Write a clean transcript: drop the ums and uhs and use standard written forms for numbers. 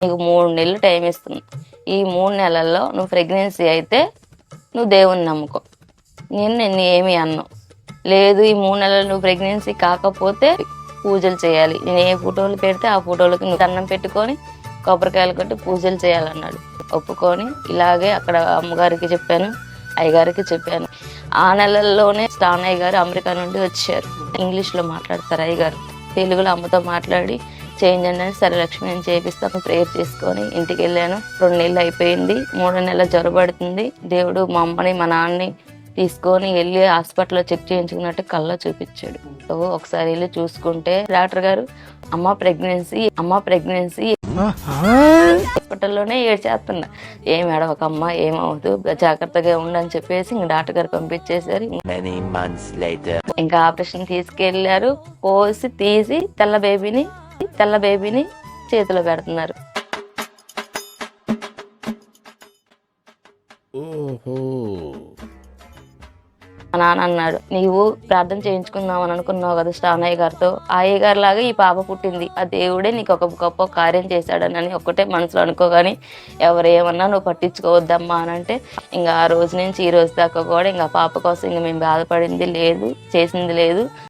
నీకు 3 నెలలు టైం ఇస్తున్నా. ఈ 3 నెలల్లో నువ్వు ప్రెగ్నెన్సీ అయితే నువ్వు దేవుణ్ణి నమ్ముకో, నిన్ను ఏమి అన్నావు. లేదు ఈ 3 నెలలు నువ్వు ప్రెగ్నెన్సీ కాకపోతే పూజలు చేయాలి. నేను ఏ ఫోటోలు పెడితే ఆ ఫోటోలకి నువ్వు దండం పెట్టుకొని కొబ్బరికాయలు కొట్టి పూజలు చేయాలన్నాడు. ఒప్పుకొని ఇలాగే అక్కడ అమ్మగారికి చెప్పాను, అయ్యగారికి చెప్పాను. ఆ నెలల్లోనే స్టానయ్య గారు అమెరికా నుండి వచ్చారు. ఇంగ్లీష్లో మాట్లాడతారు అయ్యగారు. తెలుగులో అమ్మతో మాట్లాడి చేయించండి అని, సరే లక్ష్మి నేను చేపిస్తాను ప్రేయర్ చేసుకొని ఇంటికి వెళ్ళాను. 2 నెలలు అయిపోయింది. 3వ నెల జ్వరపడుతుంది. దేవుడు మా అమ్మని మా నాన్నని తీసుకొని వెళ్ళి హాస్పిటల్లో చెక్ చేయించుకున్నట్టు కళ్ళ చూపించాడు. సో ఒకసారి వెళ్ళి చూసుకుంటే డాక్టర్ గారు అమ్మ ప్రెగ్నెన్సీ హాస్పిటల్లోనే ఏడ్చేస్తున్నా. ఏం ఏడవకమ్మ, ఏమవుదు, జాగ్రత్తగా ఉండని చెప్పేసి ఇంక డాక్టర్ గారు పంపించేశారు. ఇంకా ఆపరేషన్ తీసుకెళ్లారు. పోసి తీసి తెల్ల బేబీని చేతిలో పెడుతున్నారు. మా నాన్న అన్నాడు, నీవు ప్రార్థన చేయించుకుందాం అని అనుకున్నావు కదా స్టానయ్య గారితో, ఆ అయ్య గారి లాగా ఈ పాప పుట్టింది, ఆ దేవుడే నీకు ఒక గొప్ప కార్యం చేశాడని ఒక్కటే మనసులో అనుకోగాని ఎవరేమన్నా నువ్వు పట్టించుకోవద్దమ్మా అని అంటే, ఇంకా ఆ రోజు నుంచి ఈ రోజు దాకా కూడా ఇంకా పాప కోసం ఇంకా మేము బాధపడింది లేదు, చేసింది లేదు.